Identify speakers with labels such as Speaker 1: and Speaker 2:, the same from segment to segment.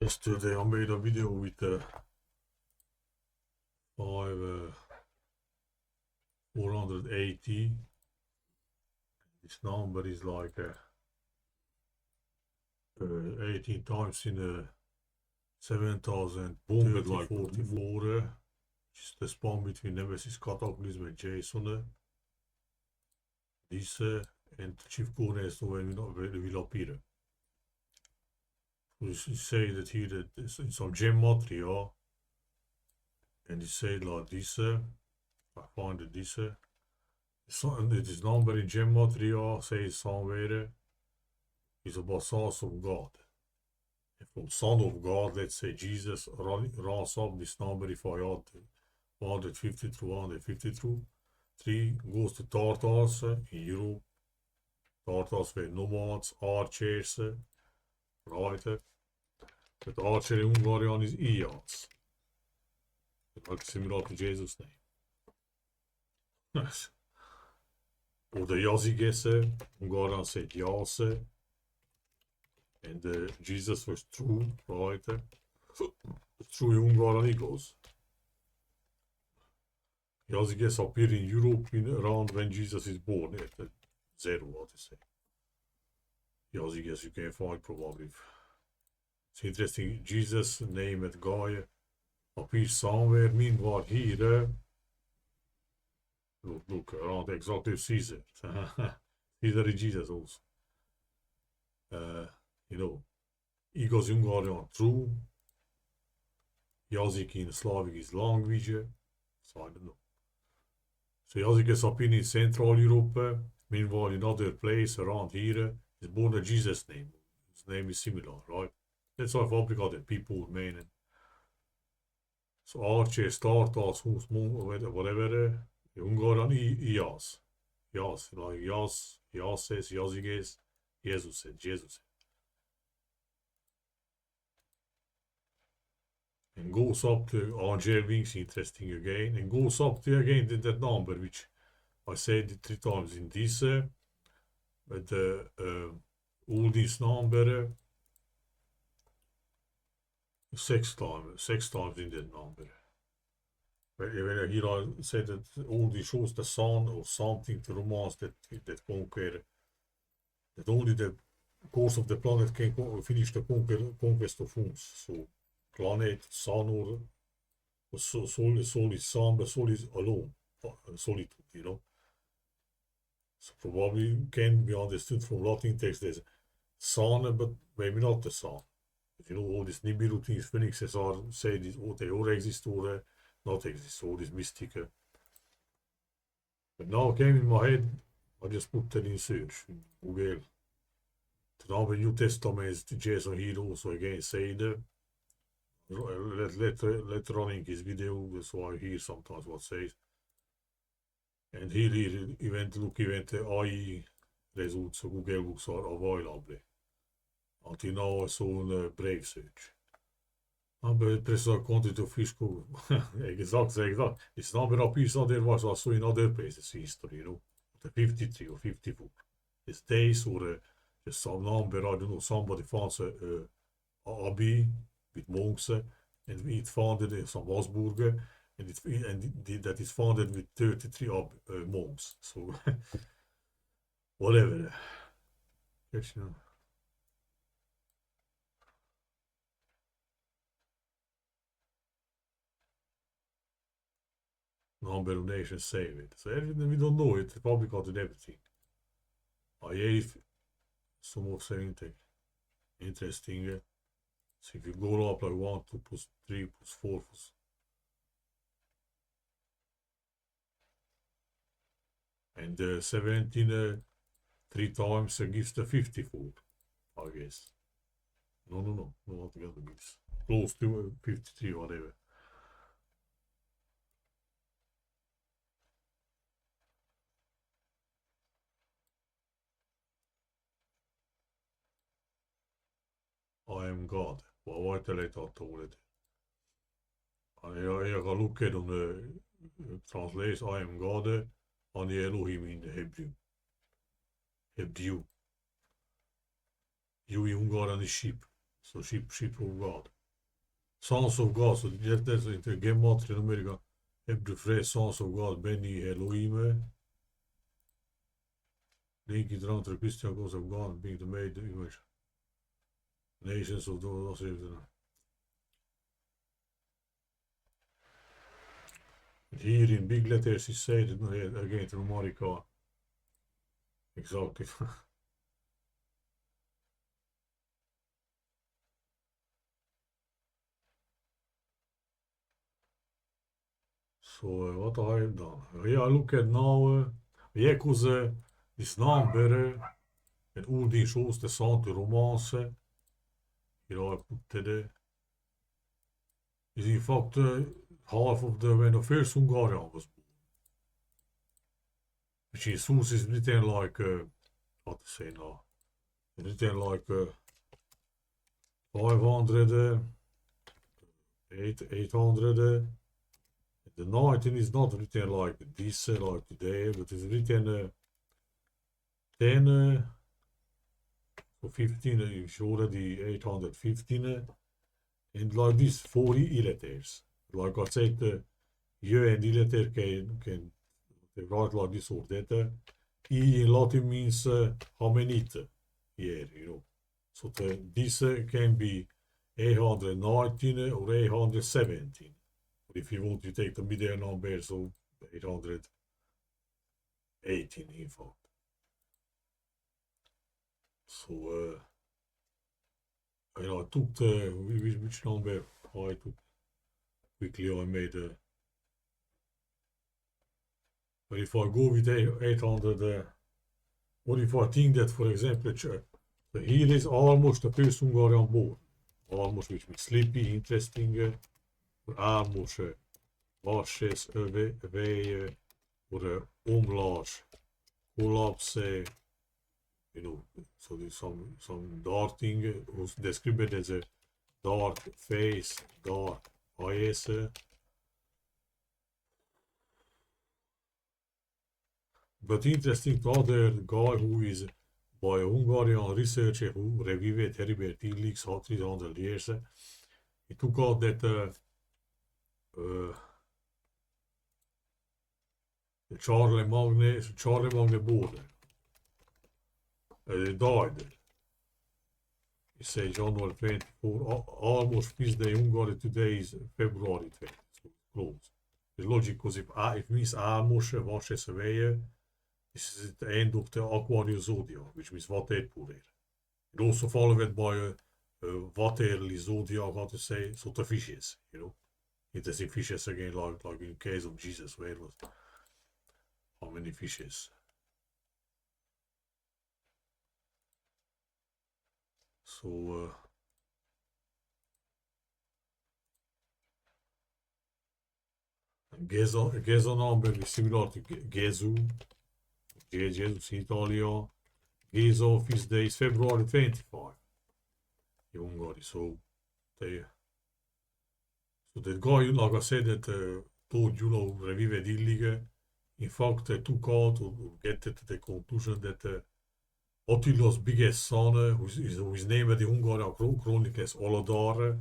Speaker 1: Yesterday I made a video with 480. This number is like 18 times in 7000 like 44, which is the span between Nemesis Cataclysm and Jason. This and Chief Coordinates when we will appear. You say that here that it's some gematria, and you say like this. I find that this. It is number in gematria says somewhere is about sons of God. And from Son of God, let's say Jesus runs up this number. If I add 150 through 150 3 goes to Tartars in Europe. Tartars were nomads, archers, right? But archer in Hungarian is Ias. Like similar to Jesus' name. Nice. Or the Yazigese, Hungarian said Jase. And Jesus was true, right? True in Hungarian eagles. Yazigese appeared in Europe around when Jesus is born, at 0, what to say. Yazigese you can find probably. It's interesting, Jesus' name at guy appears somewhere, meanwhile here, look, around exactly Caesar. Caesar is Jesus also. You know, Igaz Hungarian true, Yazik in Slavic is language, so I don't know. So Yazik is up in Central Europe, meanwhile in other place around here is born a Jesus name. His name is similar, right? That's why fabricated people mean. So archers, Tartars, whatever, Hungarian Ias. Yas, like Yas, Yases, Yaziges, Jesus, Jesus. And goes up to angel wings, interesting again, and goes up to again that number, which I said 3 times in this, but Uldin's number, 6 times in that number. When here I said that Uldin shows the sun or something to romance that conquer, that only the course of the planet can finish the conquest of uns. So planet, sun, or soul is sun, but soul is alone, solitude, you know. So probably can be understood from Latin text as sun, but maybe not the sun. But you know, all these Nibiru things, phoenixes are say this, they all exist or not exist, all this mystic. But now came in my head, I just put that in search, in Google. Now the New Testament, Jason here also again said, let running his video, that's why I hear sometimes what says. And here event AI results of Google books are available. Until now I saw a Brave search. But press a quantity of fish go. Exactly. It's number of pieces there was also in other places in history, you know. The 53 or 54. It's days or just some number, I don't know, somebody found a abbey with monks, and it founded some Habsburg, and that is founded with 33 monks. So whatever. Yes, you know. Number of nations save it. So everything we don't know it, probably got everything. I gave some of saying interesting. So if you go up like 1, 2 plus 3 plus 4 plus. And 17 3 times gives the 54, I guess. No, not together gives. Close to 53, whatever. I am God. Well, what the letter told it. Jag har lookat on the translate I am God on the Elohim in the Hebrew. Hebrew. You in Hungarian is sheep. So ship of God. Sons of God, so that's in the gematria numerica, Hebrew phrase sons of God, Beni Elohim. Link it around to the Christian gods of God, being the made image. Nations of those here in big letters he said again to numerica. Exactly. So what I have done. Here I look at now Yakuza, this number, and Uldin shows the sound to romance. Here I put the is in fact half of the when the first Hungarian was born. Which is source is written like what to say now. Written like 500 800 the 19 is not written like this like today, but it's written 10 so 15 is already 815 and like this 40 letters. Like I said, you and the letter can write like this or that. E in Latin means how many here, you know. So this can be 819 or 817. But if you want to take the middle number, so 818 in fact. So I took the which number I took quickly. I made but if I go with 800, what if I think that, for example, here is almost the first Hungarian born. Almost, which means sleepy, interesting. Almos, varses, öve, or omlars, collapse, you know, so there's some darting was described as a dark face, dark eyes. But interesting to other guy who is by a Hungarian researcher who reviewed Heribert Illich's 300 years. He took out that Charlie Magne border died. He said January 24, almost feast day Hungary today is February 20, so close. It's logic because if it means Almos, Varses away, this is the end of the Aquarius zodiac, which means Waterpurer. It also followed by a Waterly zodiac, how to say, so the fishes, you know. Interesting fishes again, like in case of Jesus, where it was how many fishes. So Gezo number is similar to Gesu. Jesus in Italia. Gezo feast day is February 25 in Hungary. So that guy, like I said, that told you know revive Illige, in fact took out or get to the conclusion that Attila's biggest son, who is named in Hungarian chronicles Aladar,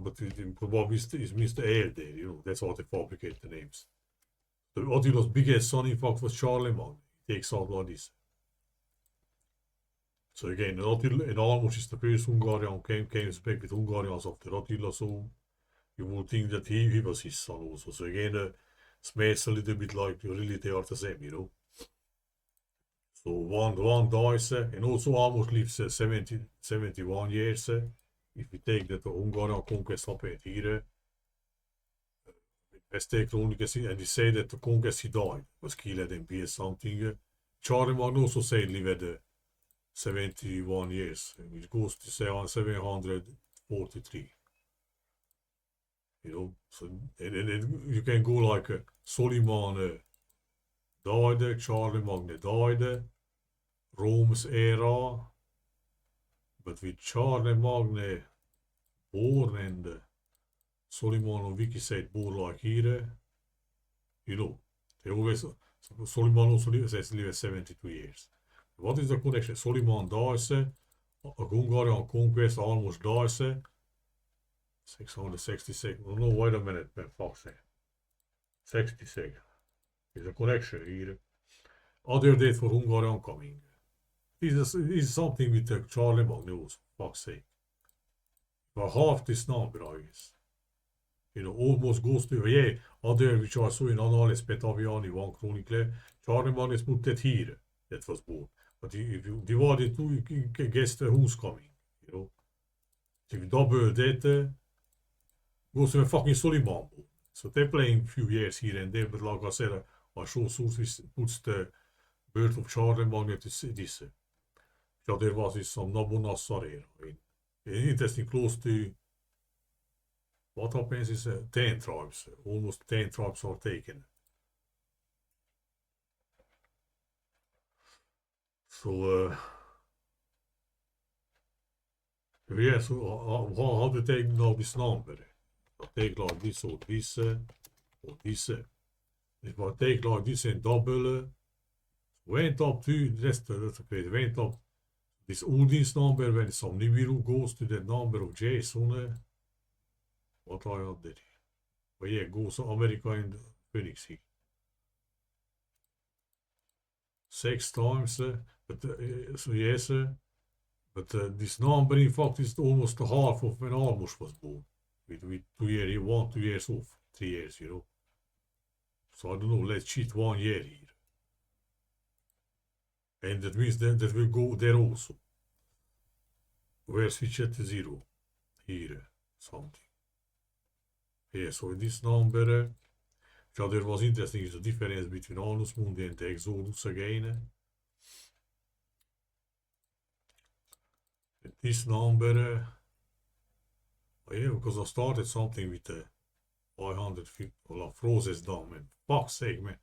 Speaker 1: but it probably is Mr. Erde, you know, that's how they fabricate the names. So Attila's biggest son, in fact, was Charlemagne. He takes out like this. So again, Attila and Almos is the first Hungarian came back with Hungarians after Attila, so you would think that he was his son also. So again, smells a little bit like really they are the same, you know. So one dies, and also almost lives 71 years. If we take that the Hungarian conquest happened here, let's take Chronicles, and they say that the conquest he died, was killed in PS something. Charlemagne also said lived 71 years, which goes to 743. You know, so and you can go like Soliman died, Charlemagne died, Rome's era, but with Charlemagne born and Soliman on Wiki said born like here, you know, they always, Soliman also says live 72 years. What is the connection? Soliman dies, A Hungarian conquest almost dies. 666. No, wait a minute, man. Fuck's sake. 66. There's a correction here. Other date for Hungarian coming. This is something with the Charlie Magnus. Fuck's sake. But half this number, I guess. Almost goes to, yeah, other which are so in Annales Petaviani, one Chronicle, Charlie Magnus put that here. That was born. But if you divide it two, you can guess who's coming. If you double that, goes to a fucking Soliman. So they're playing a few years here and there, but like I said, I show sources puts the birth of Charlie Magnus this. Ja, there was some Nabonassar interesting close to what happens is 10 tribes, almost 10 tribes are taken. So, yeah, so how to take now this number? I take like this or this or this. If I take like this and double, went up to, that's okay, went up this Uldin's number when some Nibiru goes to the number of Jason. What I did. But yeah, goes to America and Phoenix here. 6 times, but so yes, but this number in fact is almost half of when Almos was born. With 2 years, 2 years off, 3 years, So I don't know, let's cheat 1 year here. And that means that will go there also. Where switch it to 0. Here, something. Yeah, so this number, there was interesting is the difference between Annus Mundi and the Exodus again. And this number, yeah, because I started something with the 550, well, I froze this down, man. Fuck's sake, man.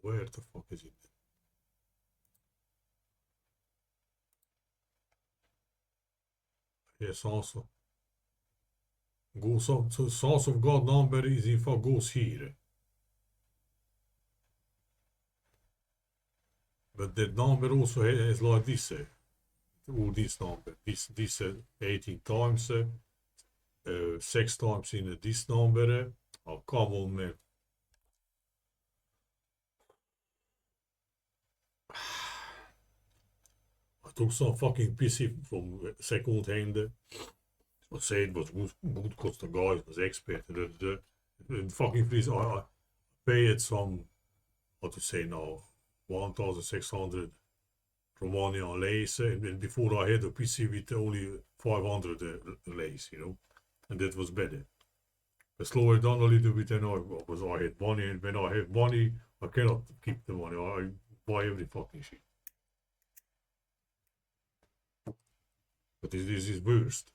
Speaker 1: Where the fuck is it? Yes, also. Goes up, so source of God number is in fact goes here. But that number also has like this, this number, this 18 times, 6 times in this number. Oh, come on, man. I took some fucking PC from second hand. I say it was good because the guy was expert. And fucking please, I paid some, what to say now, 1,600 Romanian lays. And before I had a PC with only 500 lays, and that was better. I slowed it down a little bit and I had money, and when I have money, I cannot keep the money. I buy every fucking shit. But this is worst.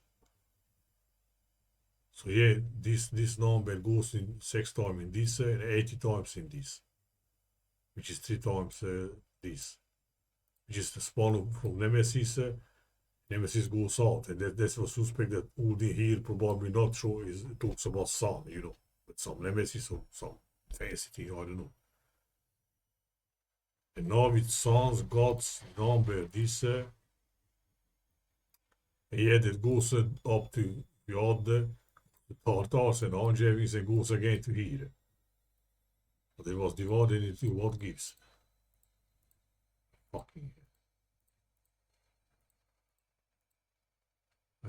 Speaker 1: So yeah, this number goes in 6 times in this and 80 times in this, which is 3 times this, which is the spawn from Nemesis. Nemesis goes out, and that's what suspect that Uldin here probably not sure is talks about sun, but some Nemesis or some fancy thing, I don't know. And now with sons, gods, number, this, yeah, that goes up to the other. The Tartars and Angevins and goes again to here. But it was divided into what gives. Fucking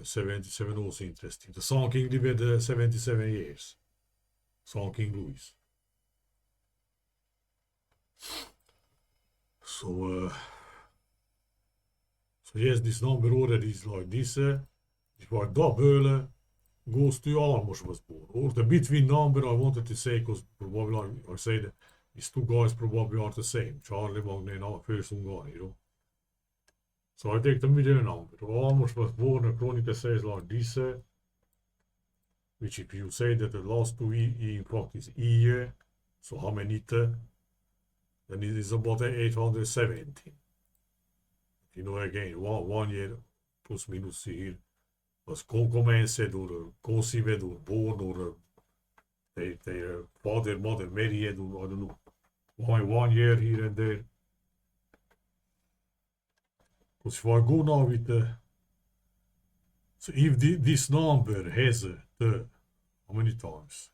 Speaker 1: 77 also interesting. The Sun King lived 77 years. Sun King Louis. So yes, this number already is like this. If I double, goes to Almos was born. Or the between number I wanted to say, because probably I say that these two guys probably are the same. Charlie Magne and our first guy, So I take the middle number. Almos was born, the Chronicle says like this, which if you say that the last two E in fact is E, so how many then it is about 817. Again, 1 year plus minus hier. Was commenced or conceived or born or their father, mother married or I don't know. 1 year here and there. Because if I go now with the, so if this number has how many times?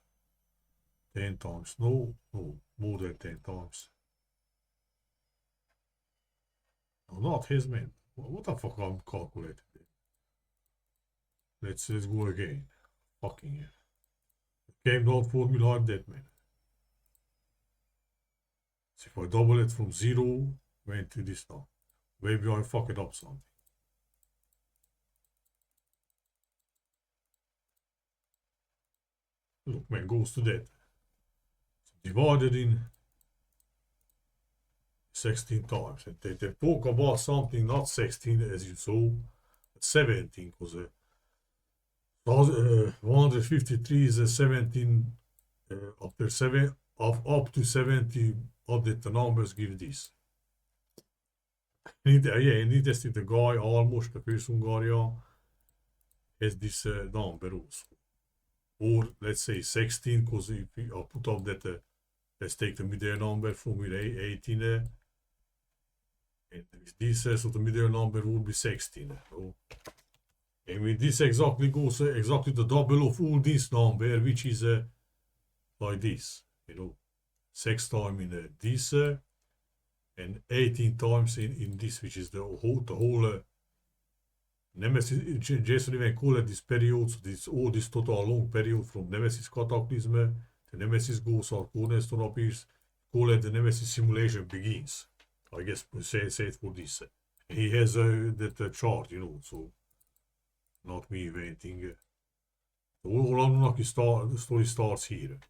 Speaker 1: 10 times. No, more than 10 times. No, not has man. What the fuck I'm calculating? Let's go again. Fucking hell. Came down for me like that, man. So if I double it from 0, went to this now. Maybe I fuck it up something. Look, man, goes to that. So divided in 16 times. And they talk about something not 16 as you saw, but 17, because 153 is a 17 after 7 of up to 70 of the numbers give this. And interesting, the guy Almos, the first Hungarian, has this number also. Or let's say 16, because if I put up that, let's take the middle number from 18, and with this, so the middle number would be 16. And with this exactly goes exactly the double of all this number, which is like this, 6 times in this, and 18 times in this, which is the whole Nemesis. Jason even called this period, so this total long period from Nemesis cataclysm, the Nemesis goes out, cornerstone appears, call it the Nemesis Simulation begins. I guess say it for this. He has that chart, so not me inventing. The whole Anunnaki the story starts here.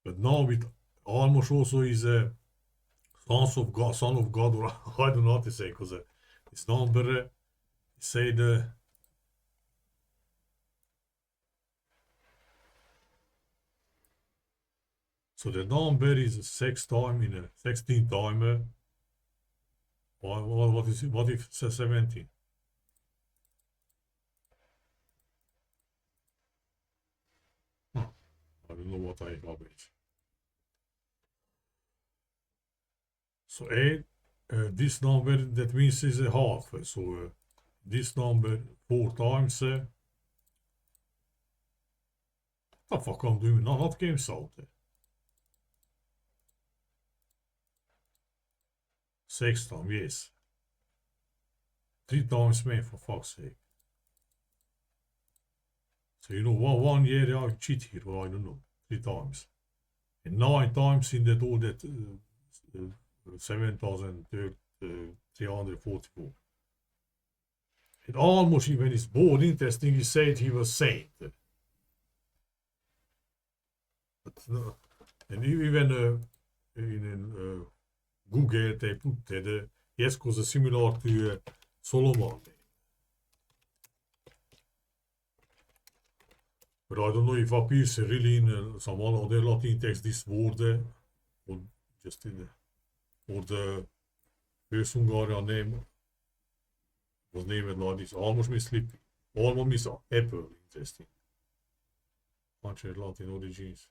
Speaker 1: But now with Almos also is a son of God, or I don't know how to say, because this number say so the number is 6 times in 16 times. What is it? What if it's 17? I don't know what I publish. So this number, that means is a half. So this number 4 times. What the fuck I'm doing? No, not game salt. 6 times, yes. 3 times, man, for fuck's sake. So, one year I cheat here, or I don't know, 3 times. And 9 times in that all that 7,344. It almost, even is more interesting, he said he was saint. But, and even in Google, they put that, yes, because similar to Solomon. But I don't know if appears really in some other Latin text this word, or just in or the first Hungarian name was named like this. Almost means sleepy. Almost means apple. Interesting. Much Latin origins.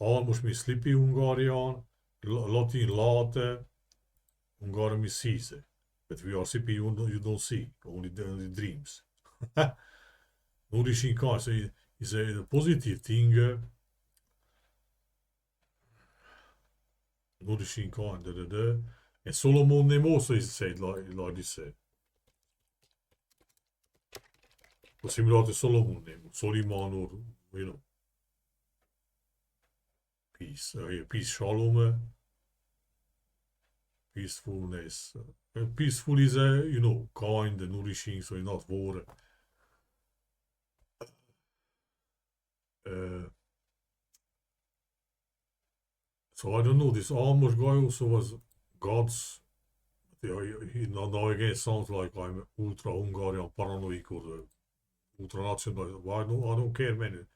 Speaker 1: Almost means sleepy Hungarian. Latin late. Hungarian means sees. But we are sleepy, you don't see. Only the dreams. Nourishing kind. So it's a positive thing. Nourishing kind. And Solomon name also is said like this. Similar to Solomon name. Soliman, or, peace. Peace, shalom. Peacefulness. Peaceful is, kind, nourishing, so not war. So I don't know, this Almos guy also was God's. He now again sounds like I'm ultra Hungarian paranoid or ultra national. I don't care, man.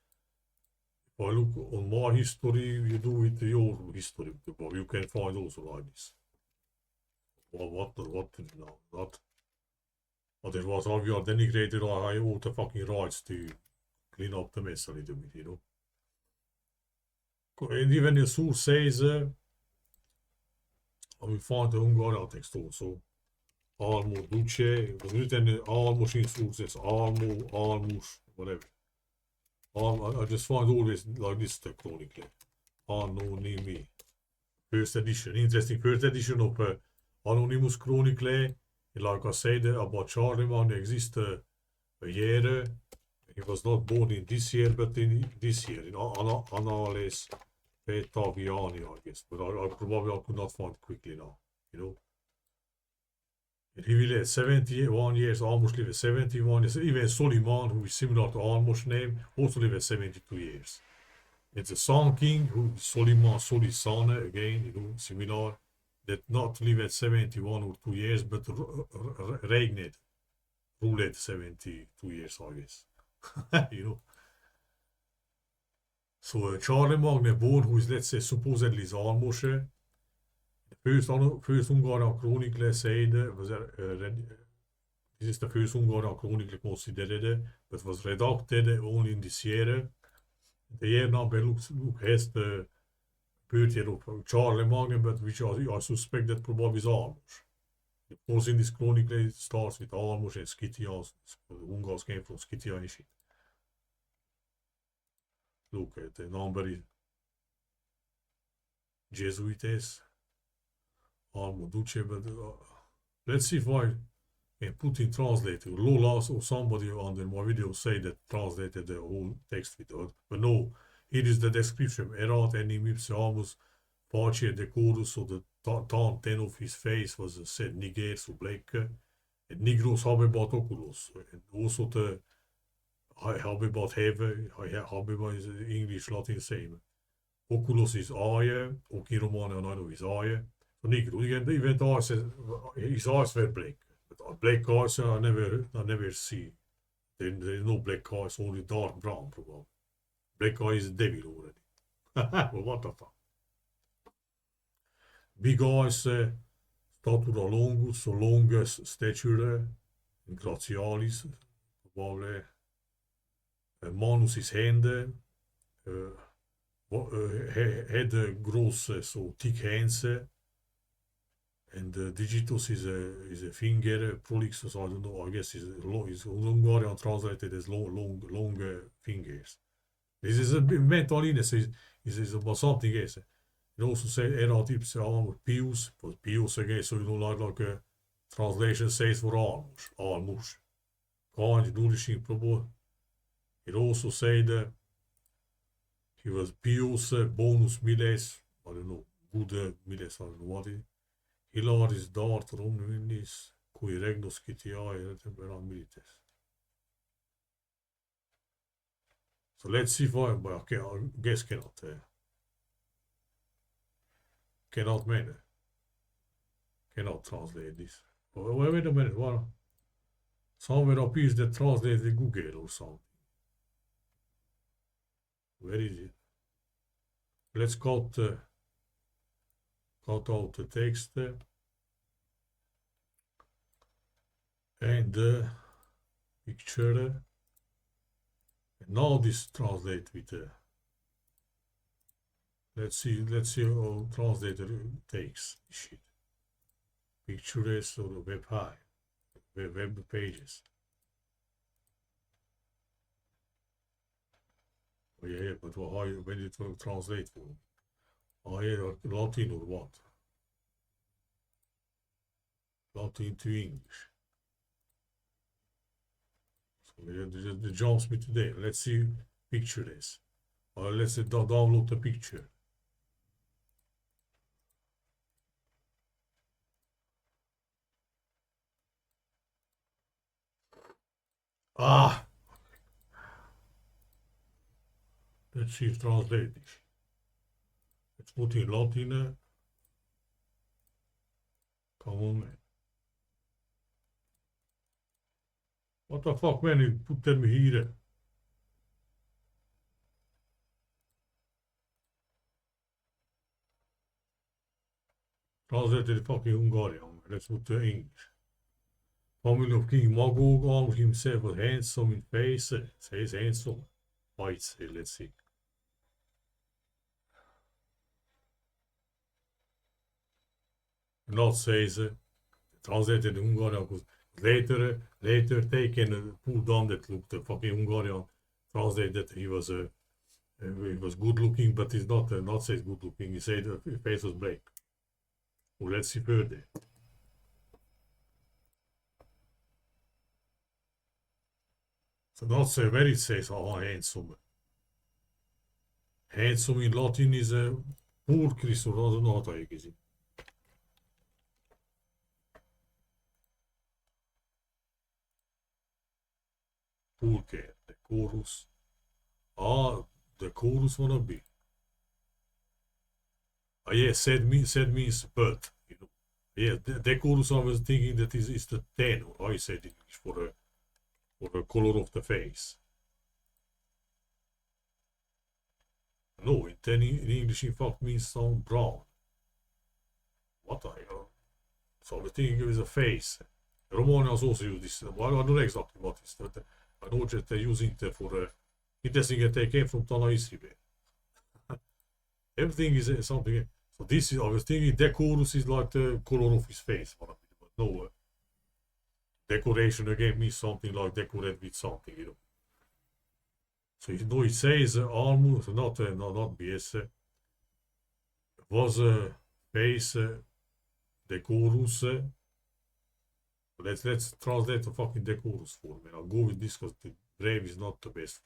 Speaker 1: If I look on my history, you do with your history, but you can find also like this. What now? Not. Otherwise, how we are denigrated, I have all the fucking rights to clean up the mess a little bit, And even the source says, I will find the Hungarian text also. Almo duce, it was written in Almos insults, Almo, Almus, whatever. I just find always like this chronically. Anonymi. First edition. Interesting first edition of Anonymous Chronicle. Like I said about Charlemagne, exists a year. He was not born in this year, but in this year, in Annales Petaviani, I guess. But I probably could not find quickly now, you know. And he will live 71 years, almost live 71 years. Even Soliman, who is similar to Almos' name, also live 72 years. It's a Sun King, who is Soliman Solisane, again, you know, similar, that not live at 71 or 2 years, but reigned, ruled 72 years, I guess. You know. So Charlemagne born, who is, let's say, supposedly is Almos. First Hungarian Chronicle said, this is the first Hungarian Chronicle considered, but was redacted only in this year. The year number has the birth year of Charlemagne, but which I suspect that probably is Almos. Of course, in this Chronicle it starts with Almos and Scythians. Hungars came from Scythia and shit. Look at the number is Jesuites. Almo Duce, but let's see if I can put in translator. Lola or somebody under my video say that translated the whole text with it. But no, here is the description. Erat enim ipse almus face decorus, so the ten of his face was said niger, so black, and nigros habebat oculos. And also the habebat have is English, Latin same. Oculos is eye, okiromane and I know is eye. Negro, even eyes, his eyes were black. But black eyes I never see. There's no black eyes, only dark brown probably. Black eye is devil already. Well, what the fuck? Big eyes, statura longus, so longest stature, gratialis, probably. Manus is hand, head gross, so thick hands. And digitus is a finger, prolixus, I don't know, I guess is Hungarian translated as long fingers. This is a mental illness, is about something else. It also says erat ipse almus pius, but pius again, so you know, like a translation says for almus. Kind, nourishing, probably. It also said he was pius, bonus miles, I don't know, good miles, I don't know what it is. Hilaris dart romnilis, cui regnos Scythiae temperam milites. So let's see if but I guess cannot. Cannot translate this. Wait a minute, what? Somewhere appears that translated Google or something. Where is it? Let's cut out the text and the picture. And now this translate with let's see how translator takes shit. Pictures or web pages. Oh yeah, but how when it will translate for? Oh yeah, Latin or what? Latin to English. So it jumps me today. Let's see picture this. Or let's download the picture. Ah! Let's see if translate this. Let's put in Latin. Come on, man. What the fuck, man? You put them here. Translated fucking Hungarian. Let's put the English. Family of King Magog armed himself with handsome in face. Says handsome. Whites, let's see. not says translated in Hungarian because later they can pull down that look. The fucking Hungarian translate that he was good looking, but he's not says good looking. He said his face was black. Well, let's see further. So not say where it says how handsome. Handsome in Latin is a pulchris, or I don't know how to say it. Pulcher, the chorus. Ah, the chorus wanna be. Ah, yeah, said means but. You know. Yeah, the chorus I was thinking that is the tenor. I said in English for the color of the face. No, in English in fact means some brown. What the hell? So I was thinking it was a face. Romanians also use this. Well, I don't know exactly what is that. I know that they're using it for interesting that they came from Tanaisibe. Everything is something. So this is, I was thinking decorus is like the color of his face. But no, decoration again means something like decorate with something, you know. So you know it says Almos, not BS, was face decorus. Let's translate the fucking decorus for me. I'll go with this because the brave is not the best.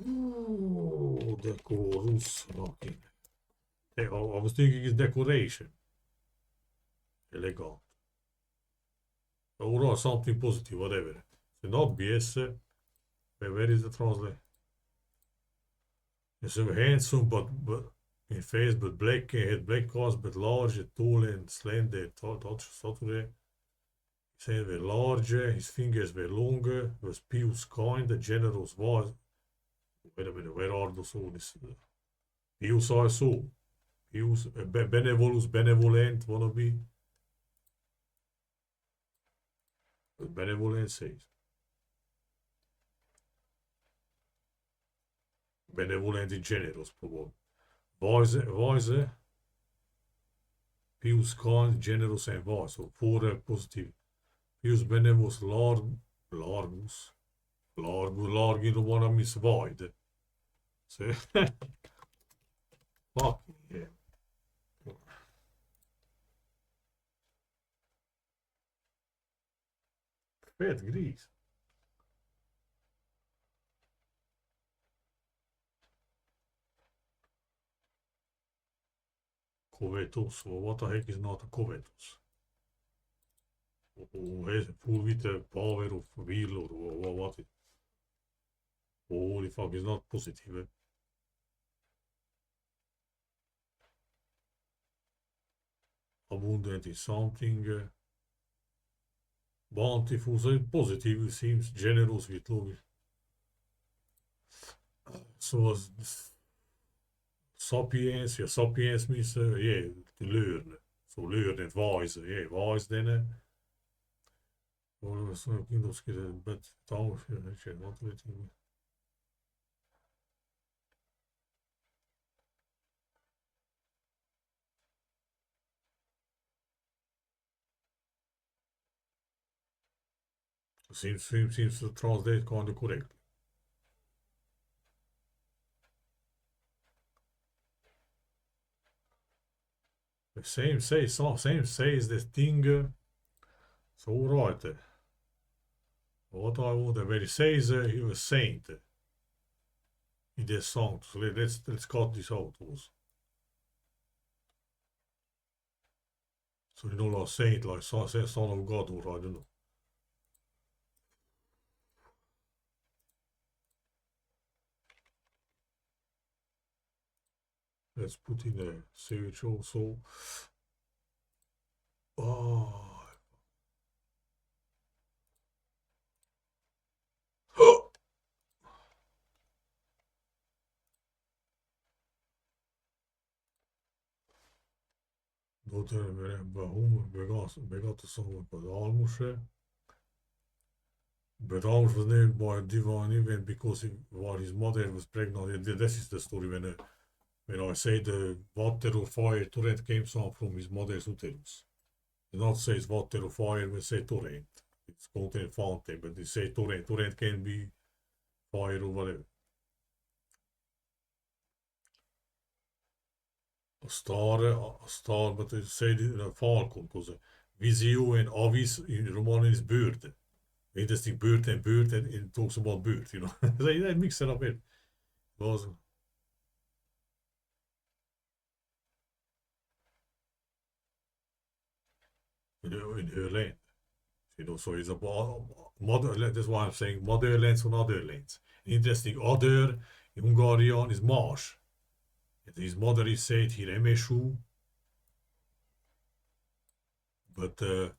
Speaker 1: Ooh, decorus fucking. I was thinking it's decoration. Elegant. Or something positive, whatever. So not BS. Where is the translation? It's a handsome but in face but black, had black eyes but large, tall and slender. Saturday. His hands were larger, his fingers were longer, was pious, kind, generous was. Wait a minute, where are those all this? Pious I saw. Pious, benevolus, benevolent, wanna be. Benevolent says. Benevolent and generous, probably. Wise, pious, kind, generous and wise. So four positive. Pius benevolus largus. Largi don't wanna miss wide. So, fuck yeah. Fett gris. Covetous. Well, what the heck is not a covetous? Who has full with the power of will or what it? Holy fuck, is not positive. Eh? Abundant is something. Bountiful, so positive seems generous with love. So sapiens, yeah, sapiens means yeah, to learn. So learn and wise, yeah, wise then. Or something else, but don't, what do you think? Seems to translate kind of correctly. The same says the thing. So right. What I want, where he says he was saint in this song. So let's cut this out also. So you know, like saint, like son of God, or I don't know. Let's put in a search also. Oh. Daughter Bahum begot the son of Almos. But Almos was named by a divine event because while his mother was pregnant. This is the story when when I say the water or fire torrent came from his mother's uterus. It not says water or fire, we say torrent. It's contained fountain, but they say torrent. Torrent can be fire or whatever. Star, but they say the falcon, because visio and avis in Roman is bird. Interesting bird and it talks about bird, you know. They mix it up in. Was in her land. You know, so it's about mother. That's why I'm saying motherlands and other lands. Interesting. Other in Hungarian is marsh. And his mother is said here Emesu, but they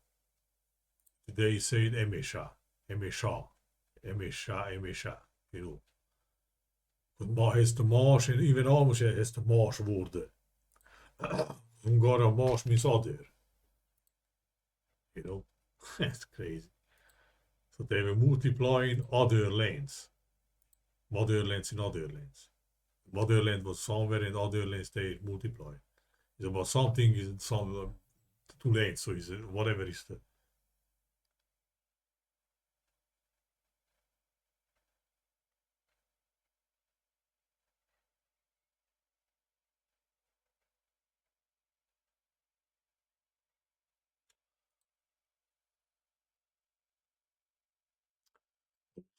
Speaker 1: said Emesa, Emesa, Emesa, Emesa. You know, but has the marsh and even Almos has the marsh word. Hungarian marsh means other. You know, that's crazy. So they were multiplying other lands, motherlands in other lands. Motherland was somewhere in other lands they multiply. It's about something is some too late, so it's whatever is the.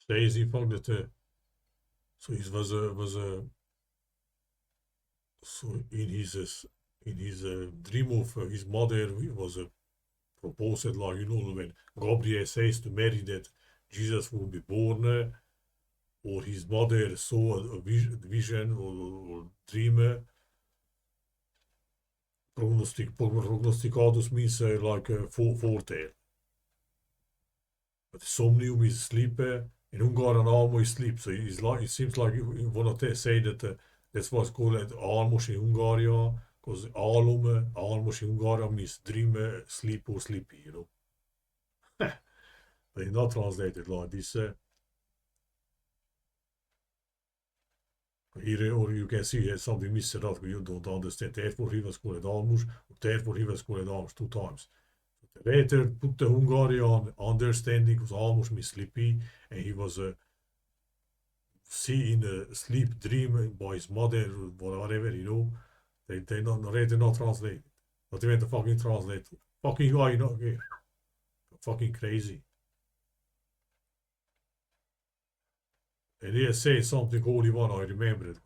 Speaker 1: Says in fact that so it was a so in his dream of his mother was a proposed like you know when Gabriel says to Mary that Jesus will be born or his mother saw a vision or dream prognosticatus means like a foretale. But somnium is sleep in Hungarian almo is sleep. So it's like it seems like you want to say that that's what's called almos in Hungarian because almos in Hungarian means dream, sleep or sleepy, you know. But it's not translated like this. Here, or you can see here something missing out you don't understand. Therefore, he was called almos, therefore, he was called almos 2 times. Later, put the Hungarian understanding was almost means sleepy, and he was see in a sleep dream by his mother or whatever, you know. They not translate. Not even the fucking translate. Fucking guy, you know, okay. Fucking crazy. And he said something holy one, I remember it.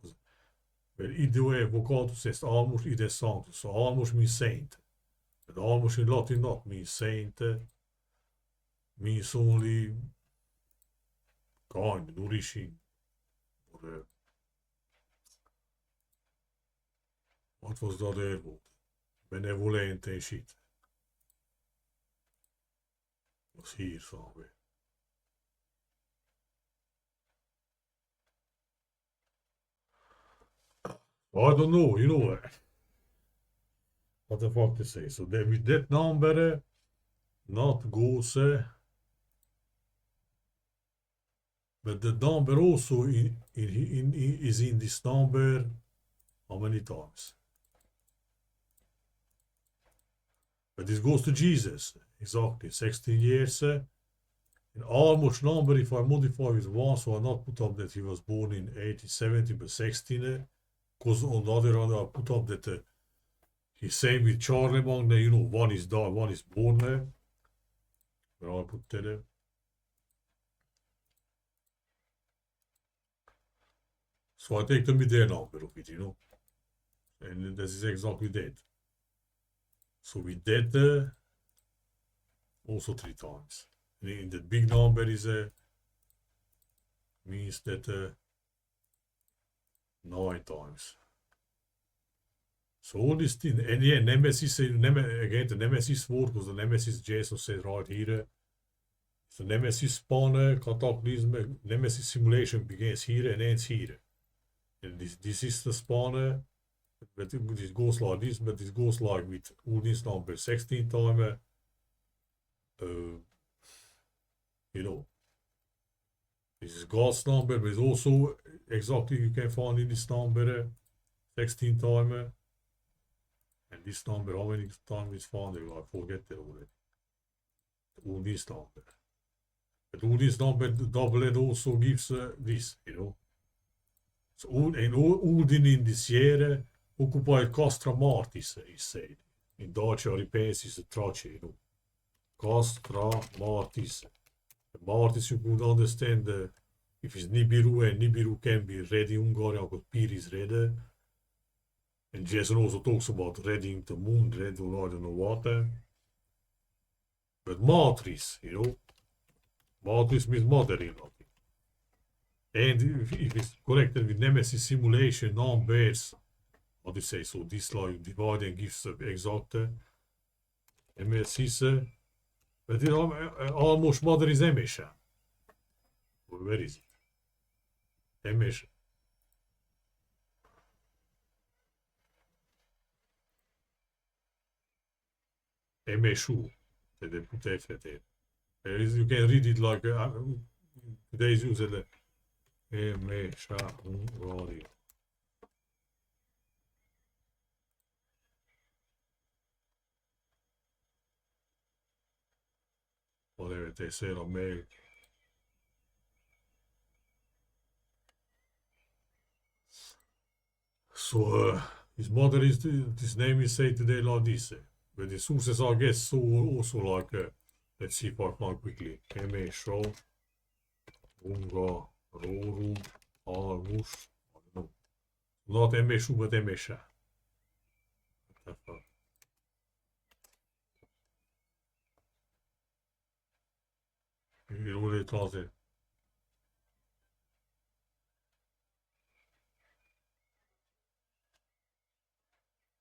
Speaker 1: Well, idue vocatus est almus ide sanctus. So almus means saint. But almus in Latin not means saint. Means only kind, nourishing. Or, what was the other word? Benevolent and shit. Was here somewhere. I don't know, you know what the fuck to say. So that with that number, not goes, but the number also is in this number how many times? But this goes to Jesus, exactly 16 years. And almost number, if I modify with 1, so I not put up that he was born in 1870, but 16. Because on the other hand, I put up that he's same with Charlemagne, you know, one is died, one is born there. Where I put that. So I take the middle number of it, you know. And this is exactly that. So with that, also 3 times. And in the big number is means that 9 times. So all this thing, and yeah, Nemesis, again, the Nemesis word, because the Nemesis Jason says right here, the Nemesis spawn, cataclysm, Nemesis simulation begins here and ends here. And this is the spawn, but this goes like this, but this goes like with Uldin's number 16 time, you know, this is God's number, but it's also exactly you can find in this number 16 times. And this number, how many times is found? I forget it already. All this number. But all this number double also gives this, you know. So Uldin indiciere occupy il castra martis, is said. In Dutch, Europees is a trace, you know. Castra martis. The martis you could understand if it's Nibiru, and Nibiru can be ready Hungarian because Pir is ready. And Jason also talks about readying the moon, ready or I don't know what. But matris, you know. Matris means mother-in-law. And if it's corrected with Nemesis Simulation, non-bears, what do you say? So this like divide and gives exact Emesis. But it almost mother is Emesa. Where is it? Emesa. Emesu. They put F there. You can read it like today's usually Emesa Hungarian. Whatever they say on mail. So his mother is his name is said today like this. But the sources I guess so also like let's see if I find quickly. Emesa Hungarorum Almos. I don't know. Not Emesu but Emesa. You already translate.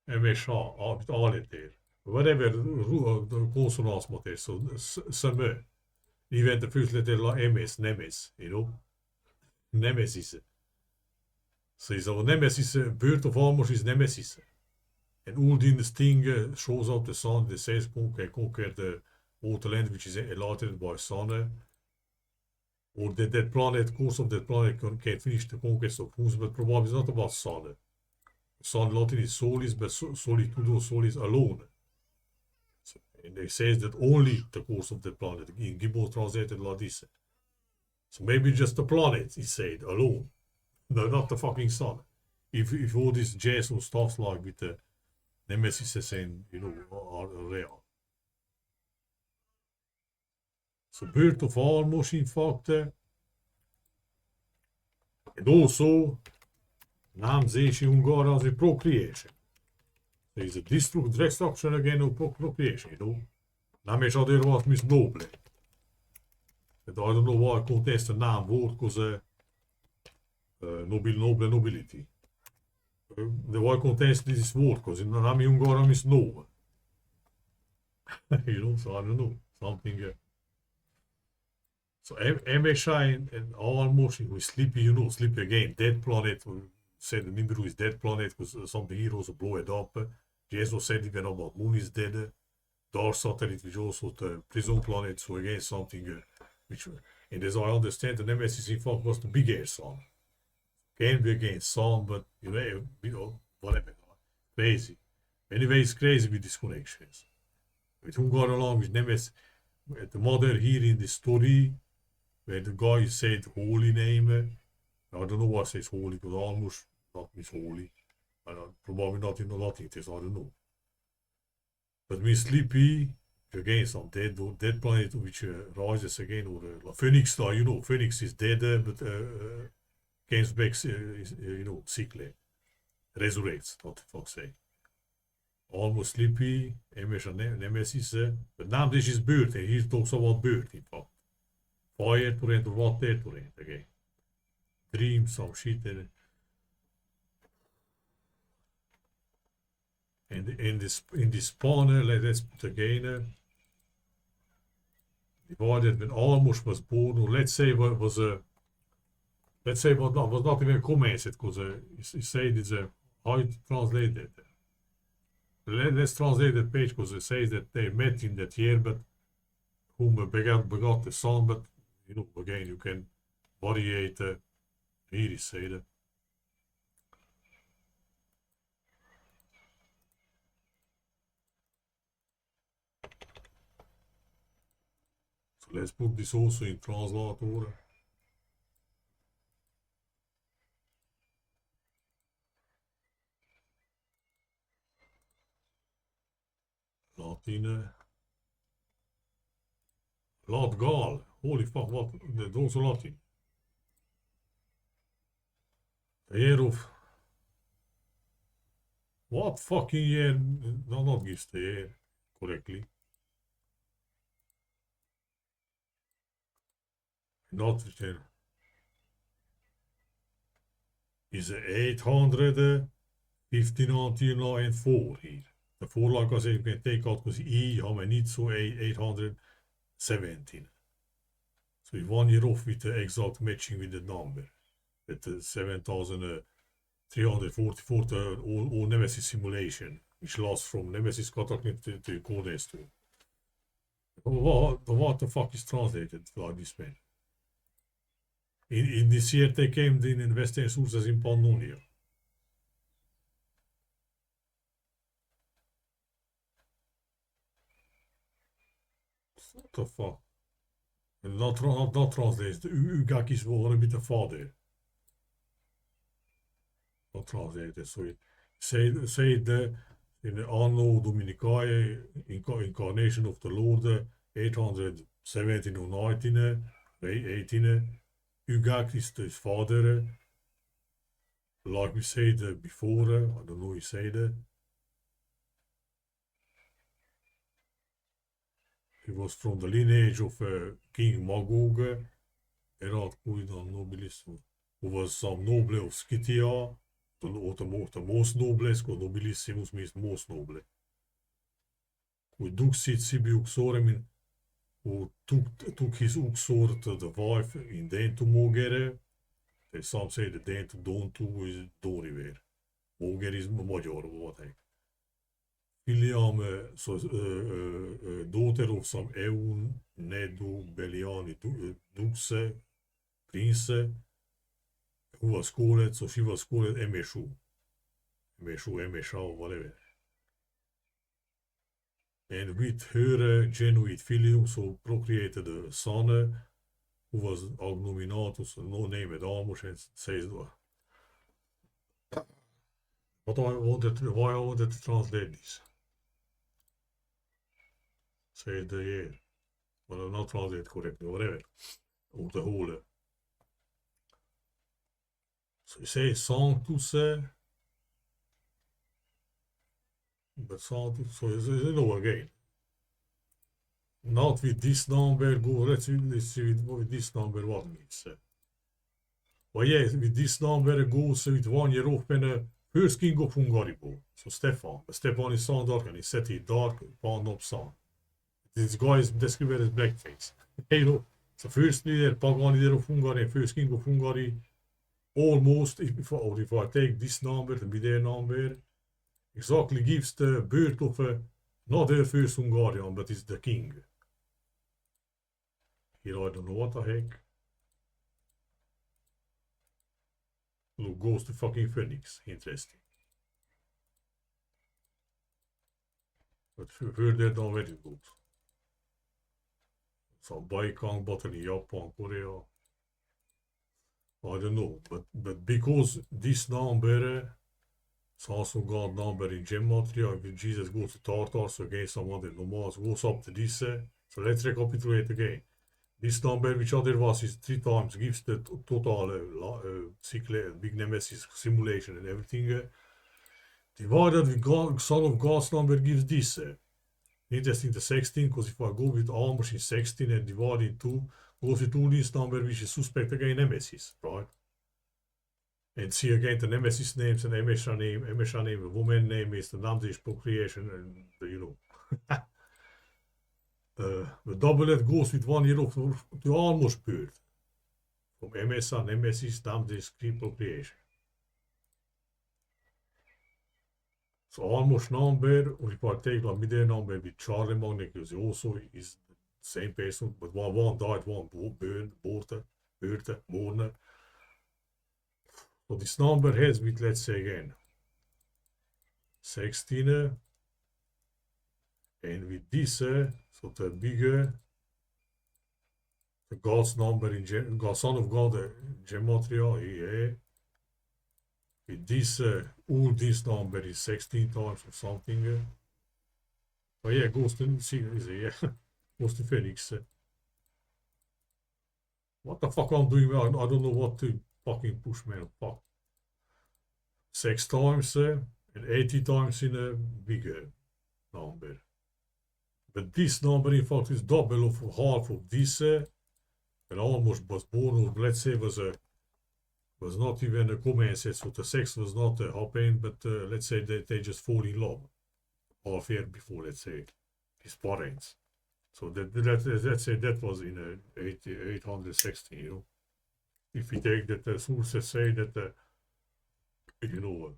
Speaker 1: Emesa, all it there. Whatever the consonants what is, so some even the first letter like MS, Nemes, you know. Nemesis. So Nemesis, birth of Almos is Nemesis. And Uldin Sting shows up the sun, the says conquer the outer land which is allotted by sun. Or that planet, course of that planet can finish the conquest of Hus, but probably it's not about sun. Sun Latin is solis, but solitudo solis alone. So, and they say that only the course of the planet. In Gibbon translated like this. So maybe just the planet is said alone. No, not the fucking sun. If all this jazz or stuff like with the Nemesis and you know are real. So birth of Almos in fact. And also Nemzes Hungarian as a procreation. There is a destruction again of procreation, you know. Nem is azért was mis noble. But I don't know why I contest the naamwoord because nobility. The why contest this word because in Nami Hungarian is no. You know, so I don't know. Something. So Emesa and Almos with Sleepy, you know, Sleepy again, dead planet. Said the Nibiru is dead planet because some of the heroes blow it up. Jesus said even about Moon is dead. Dark satellite which also the prison planet. So again something which, and as I understand, the Nemesis in fact was the bigger sun. Can be against sun, but you know, whatever. Crazy. Anyway, it's crazy with these connections. With Hungarian language, Nemesis, the mother here in the story, where the guy said holy name. I don't know what says holy, because almost not means holy. Probably not in the Latin text, I don't know. But means sleepy, again, some dead planet which rises again, or Phoenix, you know, Phoenix is dead, but comes back, you know, sickly. Resurrects, what the fuck say. Almost sleepy, Emesa Nemesis, but Nemzes is bird, and he talks about bird, in fact. Fire torrent or water torrent, again. Dream, some shit. And in this spawner, let's put again, divided when Almos was born, or let's say what was let's say what was not even commented, because he said it's how it translated. Let's translate that page because it says that they met in that year, but whom begot the son, but you know, again, you can variate here is said. So let's put this also in translator. Latine. Latgal. Holy fuck, what? Dat also Latin. The year of... What fucking year? No, not gives the year correctly. Not the is 800, 1500 en voor hier. De voorlag was even geen take-out, because I have niet zo 817. So if 1 year off with the exact matching with the number. With the 7344 all Nemesis Simulation, which lasts from Nemesis contact to Codex 2. What the fuck is translated like this, man? In this year they came in Western sources in Pannonia. What the fuck? And not translated. Ugak is wel een beetje vader. Not translated, so it say the in the Anno Dominicae incarnation of the Lord 817 or 19, 18. Ugak is the father. Like we said before, I don't know you said. He was from the lineage of King Magog, Erat Kuidan Nobilis, who was some noble of Scythia, the most nobles, because nobilissimus means most noble. Who duxit sibi uxorem, who took his uxor to the wife in Dane to Mogere. Some say the Dane to Don to is Doriver. Moger is Magyar, what I. Filiam, daughter of some Eun, Nedu, Beliani, Duxe, Prince, who was called, so she was called Emesu. Emesa, whatever. And with her genuine filium, so procreated a son, who was agnominatus, no name at Almos, and says, why I wanted to translate this. Say the year. But I'm not translated correctly, whatever. Of the whole. So you say Sanctus, but Sanctus, so you know again. Not with this number, go, let's see with this number what means. But yes, with this number goes with 1 year off when first king of Hungary. So Stefan. Stefan is son dark and he set it dark, found up son. This guy is described as blackface. Hey, look, the first leader, pagan leader of Hungary, first king of Hungary, almost, if I take this number, the middle number, exactly gives the birth of not the first Hungarian, but it's the king. Here I don't know what the heck. Look, goes to fucking Phoenix. Interesting. But further down where it goes. So Baikang battle in Japan, Korea. I don't know, but because this number, Samsung God number in gematria, if Jesus goes to Tartars against someone that Nomaz goes up to this. So let's recapitulate again. This number, which otherwise is 3 times, gives the total big Nemesis simulation and everything. Divided with God, Son of God's number gives this. Interesting the 16, because if I go with Almos in 16 and divide in 2, goes with all this number, which is suspect again Nemesis, right? And see again the Nemesis names and Emesa name, the woman name is the Nemzes Procreation, and you know. The doublet goes with 1 year of the Almos bird. From Emesa, Nemesis, Nemzes, Procreation. So Almos number, or if I take the middle number with Charlemagne, because he also is the same person, but one died, one born. So this number has with, let's say again, 16, and with this, so the bigger, the God's number in God, Son of God, gematria, yeah. With this, all this number is 16 times or something. But yeah, goes to see, yeah, goes to Phoenix. What the fuck I'm doing? I don't know what to fucking push, man. Fuck. 6 times and 80 times in a bigger number. But this number, in fact, is double of half of this. And Almos was born, or let's say, was not even a commence, so the sex was not happening, but let's say that they just fall in love half year before, let's say, his parents. So let's say that was in 860, you know. If we take that the sources say that, you know,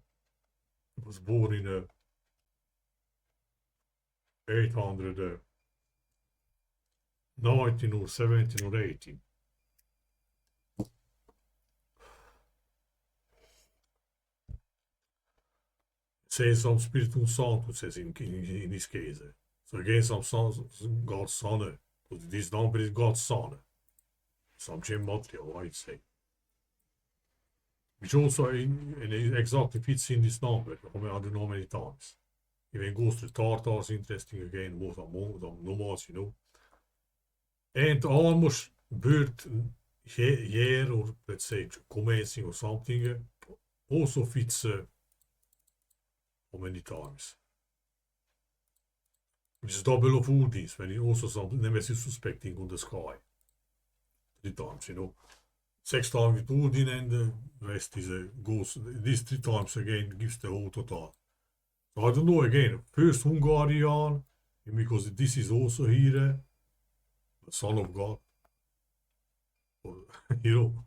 Speaker 1: it was born in 819 or 17 or 18. Says some spiritual son, it says in this case. So again, some sons, God's son. This number is God's son. Some gematria, I'd say. Which also exactly fits in this number. I don't know how many times. Even goes to Tartars, interesting again, both among them nomads, you know. And almost birth year, or let's say commencing or something, also fits how many times. Which is double of all these, when he also some Nemesis suspecting on the sky. 3 times, you know. 6 times with Uldin, and the rest is goes, these 3 times again gives the whole total. So I don't know again, first Hungarian, because this is also here, the Son of God. Or, you know.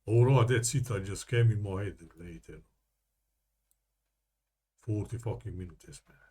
Speaker 1: Alright, that's it, I just came in my head later. 40 fucking minutes, man.